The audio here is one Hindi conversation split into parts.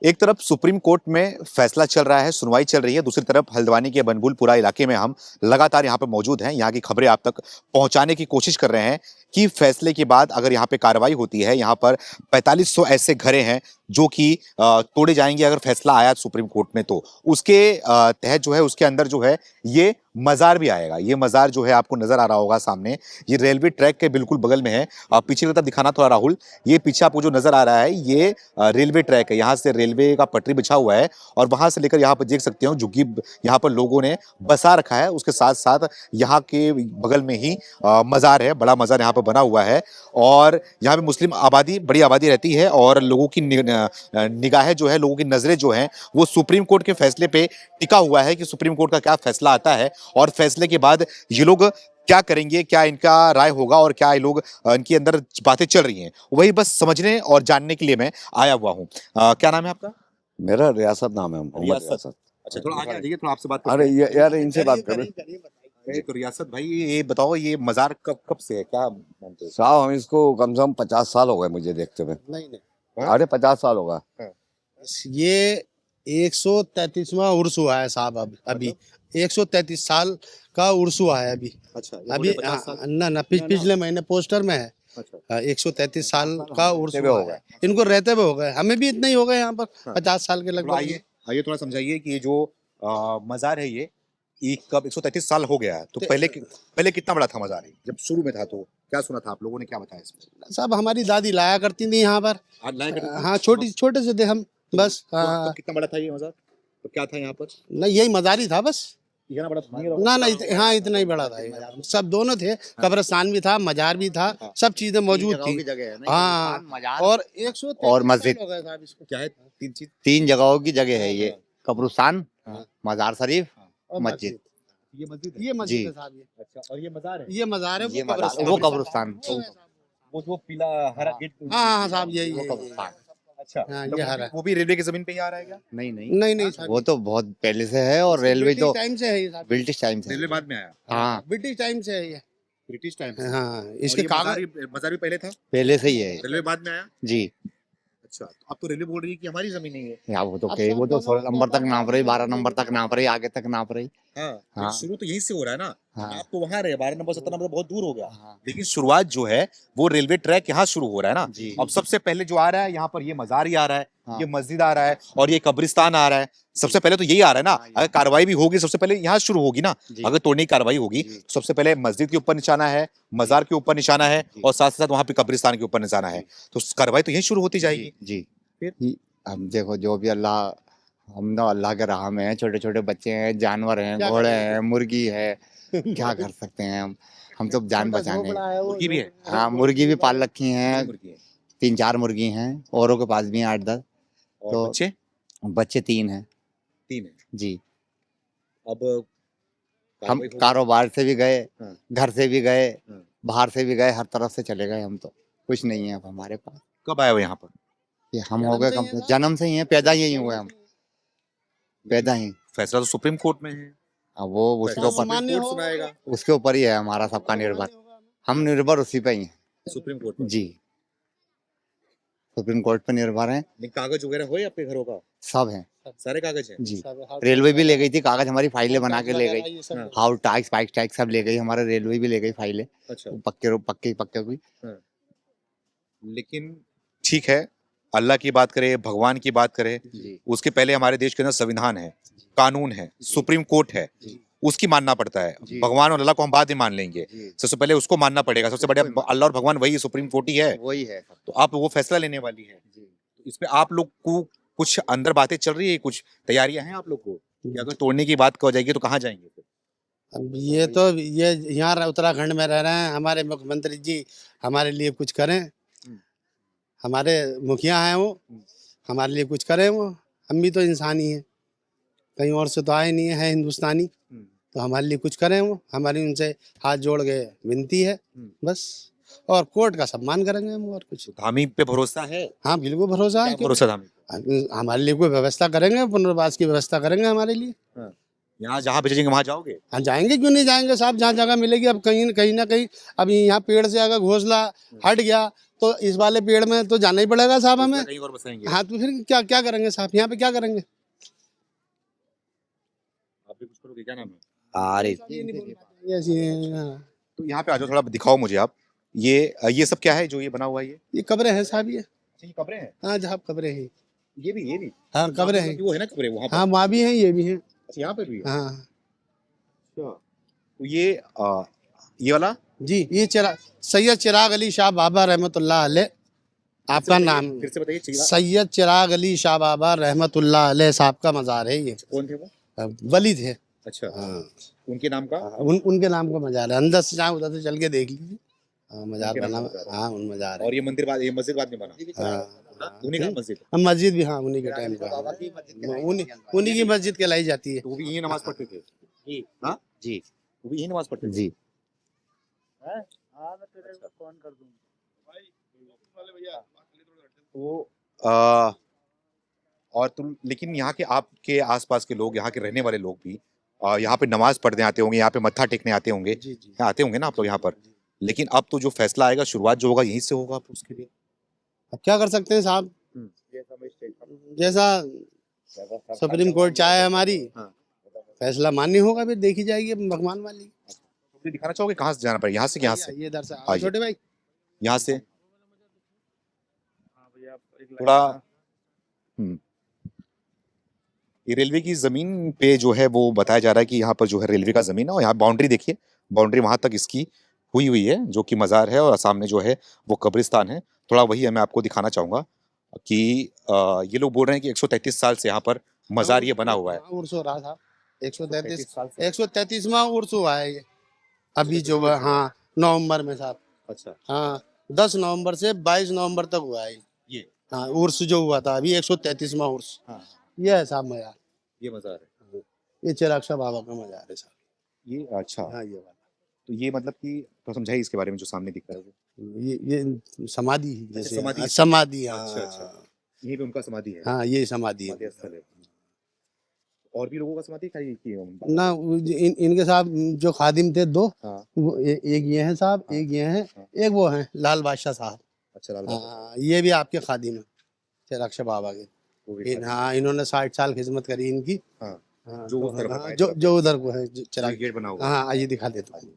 एक तरफ सुप्रीम कोर्ट में फैसला चल रहा है, सुनवाई चल रही है, दूसरी तरफ हल्द्वानी के बनभूलपुरा इलाके में हम लगातार यहाँ पे मौजूद हैं। यहाँ की खबरें आप तक पहुंचाने की कोशिश कर रहे हैं कि फैसले के बाद अगर यहाँ पे कार्रवाई होती है, यहाँ पर 4500 ऐसे घरे हैं जो कि तोड़े जाएंगे अगर फैसला आया सुप्रीम कोर्ट में, तो उसके तहत जो है उसके अंदर जो है ये मजार भी आएगा। ये मजार जो है आपको नजर आ रहा होगा सामने, ये रेलवे ट्रैक के बिल्कुल बगल में है। पीछे की तरफ दिखाना थोड़ा राहुल, ये पीछे आपको जो नजर आ रहा है ये रेलवे ट्रैक है। यहाँ से रेलवे का पटरी बिछा हुआ है और वहां से लेकर यहाँ पर देख सकते हो झुग्गी यहाँ पर लोगों ने बसा रखा है। उसके साथ साथ यहाँ के बगल में ही मजार है, बड़ा मजार यहाँ पर बना हुआ है और यहाँ पे मुस्लिम आबादी, बड़ी आबादी रहती है और लोगों की निगाहें जो है, लोगों की नजरें जो हैं वो सुप्रीम कोर्ट के फैसले पे टिका हुआ है कि सुप्रीम कोर्ट का क्या फैसला आता है और फैसले के बाद ये लोग क्या करेंगे, क्या इनका राय होगा और क्या ये लोग इनके अंदर बातें चल रही हैं, वही बस समझने और जानने के लिए मैं आया हुआ हूँ। क्या नाम है आपका? मेरा रियासत नाम है, मोहम्मद रियासत। अच्छा, थोड़ा आगे आ जाइए, थोड़ा आपसे बात अरे यार इनसे बात करें। तो रियासत भाई, ये बताओ ये मजार कब से है, क्या मानते हो? साहब हम इसको कम से कम 50 साल हो गए मुझे देखते हुए। नहीं अरे 50 साल होगा। ये 133वां उर्स हुआ है साहब। अभी 133 साल का उर्स हुआ है अभी। अच्छा, अभी ना पिछले महीने पोस्टर में है। अच्छा, 133 साल का उर्स हुआ है। इनको रहते हुए हो गए, हमें भी इतना ही हो गए यहाँ पर। 50 साल के लगभग। आइए थोड़ा समझाइए कि ये जो मजार है ये कब 133 साल हो गया है, तो पहले कितना बड़ा था मजार? जब शुरू में था तो क्या सुना था, आप लोगों ने क्या बताया इसमें? सब हमारी दादी लाया करती थी यहाँ पर। हाँ, छोटे से थे हम बस। तो कितना बड़ा था ये मजार, तो क्या था यहाँ पर? नहीं, यही मजार ही था बस। इतना बड़ा था? ना हाँ, इतना ही बड़ा था ये। सब दोनों थे, कब्रिस्तान भी था, मजार भी था, सब चीजें मौजूद थी। हाँ, और 133 और मस्जिद क्या है? तीन जगहों की जगह है ये, कब्रिस्तान, मजार शरीफ, मस्जिद। ये मस्जिद ये मस्जिद है साहब। ये अच्छा, और ये मजार है? ये मजार है, वो कब्रिस्तान। वो पीला हरा गेट। हाँ साहब, यही है। अच्छा, हाँ, ये हरा। वो भी रेलवे की जमीन पे ही आ रहा है क्या? नहीं साहब, वो तो बहुत पहले से है और रेलवे तो टाइम से है ये साहब। ब्रिटिश टाइम से। रेलवे बाद में आया? हाँ, ब्रिटिश टाइम से है ये। British time. हाँ, इसके कागज मजार भी पहले था, पहले से ही है रेलवे बाद में आया जी। अच्छा, अब तो रेलवे बोल रही है कि हमारी जमीन नहीं है। यहाँ वो तो 16 नंबर तक नाप रही, 12 नंबर तक नाप रही, आगे तक नाप रही। हाँ, शुरू तो यहीं से हो रहा है ना। हाँ। आप तो वहां रहे, 12 नंबर 17 नंबर बहुत दूर हो गया। हाँ। लेकिन शुरुआत जो है वो रेलवे ट्रैक यहाँ शुरू हो रहा है ना जी। अब सबसे पहले जो आ रहा है यहाँ पर ये मजार ही आ रहा है। हाँ। ये मस्जिद आ रहा है और ये कब्रिस्तान आ रहा है। सबसे पहले तो यही आ रहा है ना। अगर कार्रवाई भी होगी सबसे पहले यहाँ शुरू होगी ना। अगर तोड़ने की कार्रवाई होगी तो सबसे पहले मस्जिद के ऊपर निशाना है, मजार के ऊपर निशाना है और साथ साथ वहां पे कब्रिस्तान के ऊपर निशाना है, तो कार्रवाई तो यही शुरू होती जाएगी। जी। फिर हम देखो, जो भी हम तो अल्लाह के राह में हैं, छोटे छोटे बच्चे हैं, जानवर हैं, घोड़े हैं, मुर्गी है, क्या कर सकते हैं हम तो जान बचाने। मुर्गी भी है? हाँ, मुर्गी भी पाल रखी हैं, मुर्गी है। 3-4 मुर्गी हैं, औरों के पास भी हैं 8-10। और तो बच्चे 3 हैं 3 है जी। अब हम कारोबार से भी गए, हाँ। घर से भी गए, हाँ। बाहर से भी गए, हर तरफ से चले गए। हम तो कुछ नहीं है अब हमारे पास। कब आए हो यहाँ पर? ये हम हो गए कम जन्म से ही हैं, पैदा यही हुए हम, पैदा ही। फैसला तो सुप्रीम कोर्ट में है। अब वो उसके ऊपर ही है हमारा सबका निर्भर। हम निर्भर उसी पे ही हैं, सुप्रीम कोर्ट में। जी। सुप्रीम कोर्ट पे निर्भर हैं। कागज वगैरह हो आपके घरों का? सब हैं, सारे कागज हैं जी। रेलवे भी ले गई थी कागज, हमारी फाइलें बना के ले गई। हाउस टैक्स, बाइक टैक्स सब ले गई, हमारे रेलवे भी ले गई फाइलें। अच्छा, पक्के की। लेकिन ठीक है, अल्लाह की बात करें, भगवान की बात करें, उसके पहले हमारे देश के अंदर संविधान है, कानून है, सुप्रीम कोर्ट है, उसकी मानना पड़ता है। भगवान और अल्लाह को हम बाद में मान लेंगे, सबसे पहले उसको मानना पड़ेगा। सबसे बड़े अल्लाह और भगवान वही सुप्रीम कोर्ट ही है, वही है। तो आप वो फैसला लेने वाली है। तो इसमें आप लोग को कुछ अंदर बातें चल रही है, कुछ तैयारियां हैं आप लोग को कि अगर तोड़ने की बात हो जाएगी तो कहाँ जाएंगे फिर? अब ये यहाँ उत्तराखंड में रह रहे हैं, हमारे मुख्यमंत्री जी हमारे लिए कुछ करें। हमारे मुखिया हैं वो, हमारे लिए कुछ करें वो। हम भी तो इंसान ही हैं, कहीं और से तो आए नहीं है हिंदुस्तानी, तो हमारे लिए कुछ करें वो। हमारी उनसे हाथ जोड़ के विनती है बस, और कोर्ट का सम्मान करेंगे हम, और कुछ। धामी पे भरोसा है? हाँ, बिल्कुल भरोसा है। भरोसा धामी? हमारे लिए कोई व्यवस्था करेंगे, पुनर्वास की व्यवस्था करेंगे हमारे लिए। यहाँ जहाँ भेजेंगे वहां जाओगे? हाँ जाएंगे, क्यों नहीं जाएंगे साहब, जहाँ जगह मिलेगी। अब कहीं ना कहीं अब यहाँ पेड़ से अगर घोंसला हट गया तो इस वाले पेड़ में तो जाना ही पड़ेगा साहब हमें। कहीं और बसाएंगे? हाँ तो फिर क्या क्या करेंगे साहब, यहाँ पे क्या करेंगे? आप भी कुछ करोगे? क्या नाम है? ये नहीं बोल पाएंगे ऐसी हाँ। तो यहाँ पे आ जाओ, थोड़ा दिखाओ मुझे आप। ये सब क्या है जो ये बना हुआ है? ये कब्रें हैं साहब, ये ये कब्रें हैं? हाँ जहाँ कब्रें हैं। ये भी हाँ कब्रें हैं, वो है ना कब्रें वहाँ पर? हाँ वहाँ भी हैं, ये भी हैं। अच्छा, यहाँ पे भी है? हाँ अच्छा। तो ये वाला जी, ये सैयद चिराग अली शाह बाबा रहमतुल्लाह अलैह, आपका नाम फिर से बताइए। सैयद चिराग अली शाह बाबा रहमतुल्लाह अलैह साहब का मज़ार है ये। कौन थे वो? वली थे। अच्छा, हाँ उनके नाम का? उनके नाम का मज़ार है, अंदर से जाए उधर से चल के देख लीजिए। हाँ मज़ार उनके नाम बना, का मज़ार है। हाँ उन मज़ार है। और ये मस्जिद बाद में बना? हाँ उन्हीं का मस्जिद? मस्जिद भी हाँ उन्हीं के टाइम का, उन्हीं की मस्जिद कहलाई जाती है। तो वो भी यही नमाज पढ़ते थे? जी। हाँ जी, वो भी यही नमाज पढ़ते थे? जी। तो और तुम, लेकिन यहाँ के आपके आसपास के लोग, यहाँ के रहने वाले लोग भी यहाँ पे नमाज पढ़ने आते होंगे, यहाँ पे मत्था टेकने आते होंगे, जी जी आते होंगे ना आप लोग यहाँ पर? लेकिन अब तो जो फैसला आएगा, शुरुआत जो होगा यहीं से होगा आप उसके लिए। अब क्या कर सकते हैं साहब, जैसा सुप्रीम कोर्ट चाहे हमारी, हाँ। फैसला मान्य होगा, फिर देखी जाएगी अब भगवान वाली। तो दिखाना चाहोगे कहाँ से जाना पड़ेगा? यहाँ से कि यहाँ से? ये इधर से आइए। छोटे भाई यहाँ से थोड़ा ये रेलवे की जमीन पे जो है वो बताया जा रहा है कि यहाँ पर जो है रेलवे का जमीन है, और यहाँ बाउंड्री देखिए, बाउंड्री वहां तक इसकी हुई है, जो कि मज़ार है, और सामने जो है वो कब्रिस्तान है। थोड़ा वही मैं आपको दिखाना चाहूंगा कि ये लोग बोल रहे हैं कि 133 साल से यहाँ पर मज़ार ये बना हुआ है। उर्स हो रहा था 133 साल से। 133वां उर्स हुआ है ये अभी जो हाँ नवंबर में साहब। अच्छा। हाँ 10 नवंबर से 22 नवंबर तक हुआ है ये हाँ उर्स जो हुआ था अभी 133वां उर्स। हाँ, ये है साहब मज़ार, ये मज़ार है, ये चिराग शाह बाबा का मज़ार है साहब। ये अच्छा। हाँ ये वाला, तो ये मतलब कि तो समझाइए इसके बारे में जो सामने दिख रहा है वो। ये समाधि है जैसे समाधि है। समाधि हाँ अच्छा, अच्छा। यहीं पे उनका समाधि है? हाँ ये समाधि समाधि है स्थल है। और भी लोगों का समाधि खाली की है? ना। इनके साहब जो खादिम थे दो, हाँ। वो एक ये हैं साहब, एक ये हैं, एक वो हैं लाल बादशाह साहब। अच्छा, लाल बादशाह। हाँ ये भी आपके खादिम है चिराग शाह बाबा के। वो भी हाँ इन्होंने 60 साल खिदमत करी इनकी। हाँ। हाँ जो तो उस तरफ हाँ, है, जो उधर को है चिराग गेट बना हुआ है। हाँ आइए दिखा देता हूँ।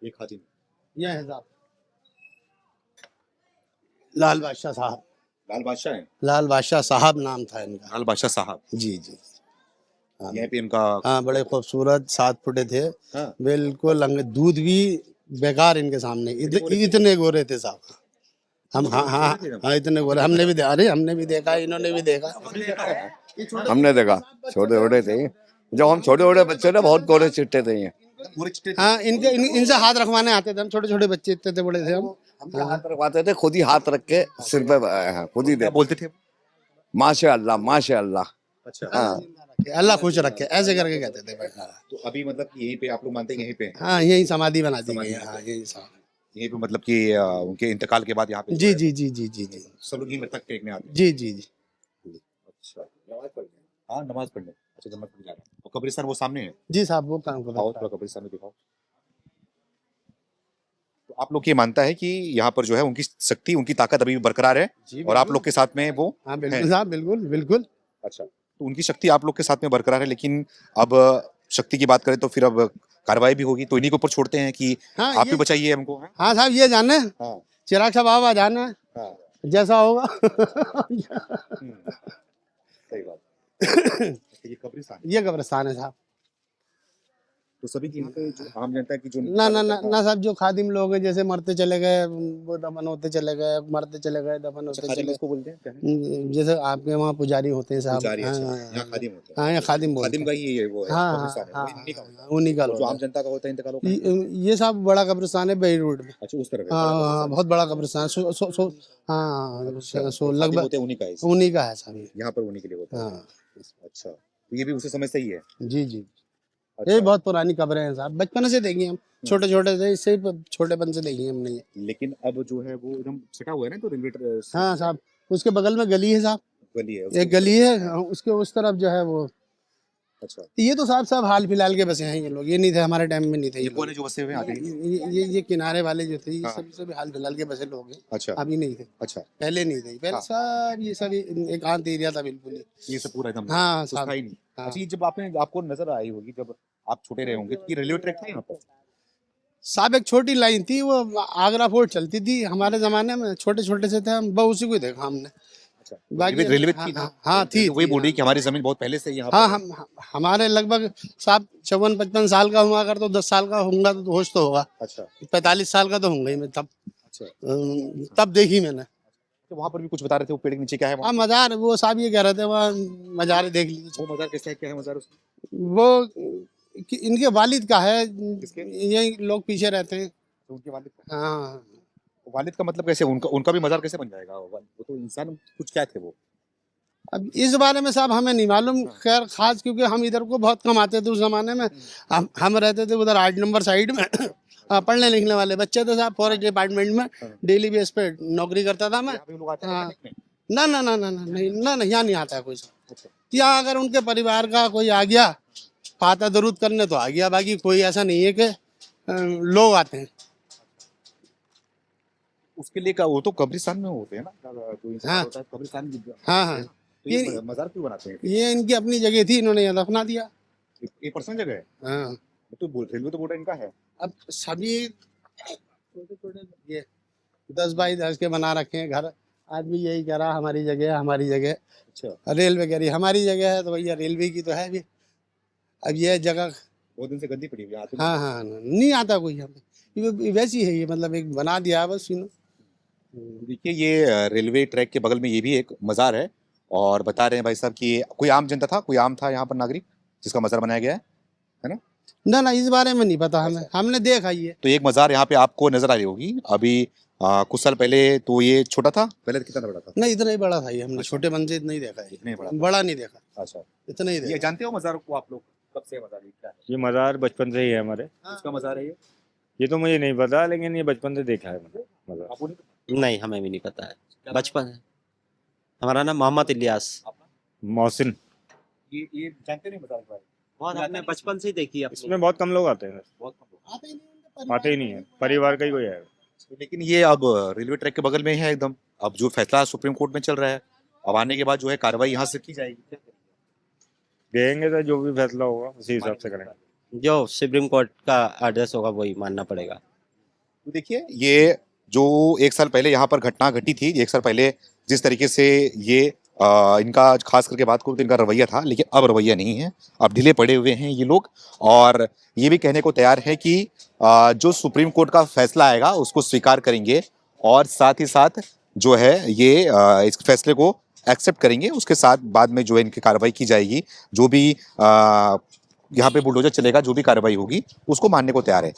ये खादिम, ये है साहब लाल बादशाह साहब, लाल बादशाह है? लाल बादशाह साहब नाम था इनका। लाल बादशाह साहब। जी जी हाँ यहाँ पे इनका। हाँ बड़े खूबसूरत 7 फुटे थे, हाँ। बिल्कुल दूध भी बेकार इनके सामने, इतने गोरे थे साहब। हम हाँ हाँ हाँ इतने गोरे, हमने भी अरे हमने भी देखा, इन्होंने भी देखा। हमने देखा, छोटे छोटे थे जब हम छोटे छोटे बच्चे थे, बहुत गोरे चिट्टे थे ये। हाँ इनसे हाथ रखवाने आते थे हम, छोटे छोटे बच्चे इतने थे बड़े थे हम। हाथ रखवाते थे, खुद ही हाथ रख के सिर पे खुद ही दे बोलते थे? माशाअल्लाह माशाअल्लाह। अच्छा। हाँ अल्लाह खुश रखे ऐसे करके कहते थे भाई। तो अभी मतलब कि यहीं पे आप लोग मानते हैं, यहीं पे? हाँ यही समाधि बना दी गई है। हाँ यही साहब, यहीं पे मतलब कि उनके इंतकाल के बाद यहाँ पे जी जी जी जी जी जी सब लोग यहीं मत्था टेकने आते हैं? जी जी जी अच्छा, नमाज पढ़ने? हाँ नमाज पढ़ने। अच्छा, नमाज पढ़ने जा रहे हैं। और कब्रिस्तान वो सामने है? जी साहब वो काम करो। आओ थोड़ा कब्रिस्तान में दिखाओ। तो आप लोग ये मानता है कि यहाँ पर जो है उनकी शक्ति, उनकी ताकत अभी भी बरकरार है, और आप लोग के साथ में वो? हाँ बिल्कुल साहब, बिल्कुल बिल्कुल। अच्छा, तो उनकी शक्ति आप लोग के साथ में बरकरार है, लेकिन अब शक्ति की बात करें तो फिर अब कार्रवाई भी होगी, तो इन्हीं के ऊपर छोड़ते हैं कि हाँ आप ही बचाइए हमको। हाँ साहब ये जाने हाँ। चिराग शाह बाबा जाने हाँ। जैसा होगा। सही बात। ये कब्रिस्तान, ये कब्रिस्तान है साहब। तो सभी की यहाँ पे जो आम जनता की जो ना ना ना ना साहब, जो खादिम लोग हैं जैसे मरते चले गए वो दफन होते चले गए, मरते चले गए दफन होते खादिम चले। किसको बोलते हैं? क्या है? जैसे आपके वहाँ पुजारी होते हैं साहब। पुजारी, अच्छा। हाँ यहाँ खादिम होते हैं। हाँ यहाँ खादिम बोलते खादिम हैं। का ही ये वो है, हाँ कब्रिस्तान है, हाँ उन्हीं का होता है। उन्हीं का और जो होता आम है। जनता का होता है इंतकाल होता ये साहब बड़ा कब्रिस्तान है बेई रोड में। अच्छा, उस तरफ है। हाँ बहुत बड़ा कब्रिस्तान हाँ अच्छा, सो खादिम लगभग होते हैं उन्हीं का है, उन्हीं का है साहब ये। यहाँ पर उन्हीं के लिए होता है। हाँ अच्छा, तो ये भी उसी समय से ही है? जी जी अच्छा। ये बहुत पुरानी कब्रें हैं साहब, बचपन से देखी हम, छोटे छोटे थे, इससे छोटेपन से देखी हमने ये। लेकिन अब जो है वो एकदम सटा हुआ है ना, तो रेलवे हाँ साहब उसके बगल में गली है साहब, गली है एक गली है, उसके उस तरफ जो है वो। अच्छा, ये तो साहब हाल फिलहाल के बसे हैं ये लोग, ये नहीं थे हमारे टाइम में, नहीं थे ये ये लोग। कौन है जो बसे हुए हैं आगे? ये किनारे वाले जो थे ये हाँ। सभी हाल फिलहाल के बसे लोग हैं, अच्छा अभी नहीं थे, अच्छा, पहले नहीं थे, पहले हाँ। सब ये सब एकांत एरिया था बिल्कुल ही। ये सब पूरा एकदम हाँ कुछ था साहब, ही नहीं। हाँ। अच्छा, ये जब आपको नजर आई होगी, जब आप छोटे रहे होंगे, तो ये रेलवे ट्रैक था यहाँ पर? साहब एक छोटी लाइन थी, वो आगरा फोर्ट चलती थी हमारे जमाने में, छोटे छोटे से थे हम, बस उसी को देखा हमने। अच्छा, बाकी रेलवे हाँ थी ना? हाँ थी, वही बोल रही है हाँ। कि हमारी जमीन बहुत पहले से यहाँ हाँ पर है। हमारे लगभग साहब 54-55 साल का हुआ, अगर तो 10 साल का होऊंगा तो होश तो होगा, अच्छा 45 साल का तो होऊंगा ही मैं तब। अच्छा, तब देखी मैंने। तो वहाँ पर भी कुछ बता रहे थे, वो पेड़ के नीचे क्या है हाँ वहाँ? मजार, वो साहब ये कह रहे थे वहाँ मजार देख लीजिए। वो मजार कैसा है, क्या है मजार उसमें? वो इनके वालिद का है, किसके? यही लोग पीछे रहते हैं। तो उनके वालिद का? हाँ वालिद का मतलब कैसे, उनका उनका भी मजार कैसे बन जाएगा? वो तो इंसान कुछ क्या थे वो? अब इस बारे में साहब हमें नहीं मालूम, खैर खास, क्योंकि हम इधर को बहुत कम आते थे उस जमाने में। हम रहते थे उधर 8 नंबर साइड में। पढ़ने लिखने वाले बच्चे थे साहब, फॉरेस्ट डिपार्टमेंट में डेली बेस पे नौकरी करता था मैं। यहाँ पे लोग आते हैं हाँ। देखने? ना यहाँ नहीं आता कोई साहब। अच्छा, यहाँ अगर उनके परिवार का कोई आ गया फाता दरूद करने तो आ गया, बाकी कोई ऐसा नहीं है कि लोग आते हैं। उसके लिए का वो तो कब्रिस्तान में होते हैं ना, जो इंसान हाँ। होता है कब्रिस्तान की। हाँ तो ये ये मजार क्यों बनाते हैं? ये इनकी अपनी जगह थी, इन्होंने यहाँ दफना दिया। ये पर्सनल जगह है? हाँ तो रेलवे तो बोल रहा है इनका है। अब सभी छोटे छोटे ये 10 बाई 10 के बना रखे हैं घर। आदमी यही कह रहा हमारी जगह है, हमारी जगह है। अच्छा, रेलवे कह रही हमारी जगह है, तो भैया रेलवे की तो है भी। अब ये जगह बहुत दिन से गंदी पड़ी हुई है, आते हाँ हाँ नहीं आता कोई यहाँ पे, ये वैसी है, ये मतलब एक बना दिया है बस देखिए, ये रेलवे ट्रैक के बगल में ये भी एक मजार है, और बता रहे हैं भाई साहब कि ये कोई आम जनता था, कोई आम था यहाँ पर नागरिक जिसका मजार बनाया गया है ना? ना इस बारे में नहीं पता हमें, हमने देखा ये। तो एक मजार यहाँ पे आपको नजर आ रही होगी अभी। कुछ साल पहले तो ये छोटा था, पहले तो कितना बड़ा था? नहीं इतना ही बड़ा था ये, हमने छोटे बन से इतना ही देखा है, इतना ही बड़ा बड़ा नहीं देखा, अच्छा, इतना ही ये देखा। जानते हो मजार को आप लोग? कब से मजार ये क्या है? ये मज़ार बचपन से ही है हमारे। किसका मजार है ये तो मुझे नहीं पता, लेकिन ये बचपन से देखा है मैंने मज़ार। आपको नहीं पता? नहीं हमें भी नहीं पता है, बचपन है। हमारा नाम मोहम्मद इलियास। आपका? मोहसिन। ये जानते नहीं मजार के बारे में? बहुत हमने बचपन से ही देखी है। इसमें बहुत कम लोग आते हैं, बहुत कम लोग। आते ही नहीं आते ही नहीं है, परिवार का ही कोई है। लेकिन ये अब रेलवे ट्रैक के बगल में है एकदम। अब जो फैसला सुप्रीम कोर्ट में चल रहा है, अब आने के बाद जो है कार्रवाई यहाँ से की जाएगी। क्या करेंगे? देंगे तो जो भी फैसला होगा उसी हिसाब से करेंगे। जो सुप्रीम कोर्ट का आदेश होगा वही मानना पड़ेगा। तो देखिए, ये जो एक साल पहले यहाँ पर घटना घटी थी, एक साल पहले जिस तरीके से ये इनका खास करके बात करूँ तो इनका रवैया था, लेकिन अब रवैया नहीं है। अब ढीले पड़े हुए हैं ये लोग, और ये भी कहने को तैयार है कि जो सुप्रीम कोर्ट का फैसला आएगा उसको स्वीकार करेंगे, और साथ ही साथ जो है ये इस फैसले को एक्सेप्ट करेंगे। उसके साथ बाद में जो है इनकी कार्रवाई की जाएगी, जो भी यहाँ पे बुलडोजर चलेगा, जो भी कार्रवाई होगी उसको मानने को तैयार है।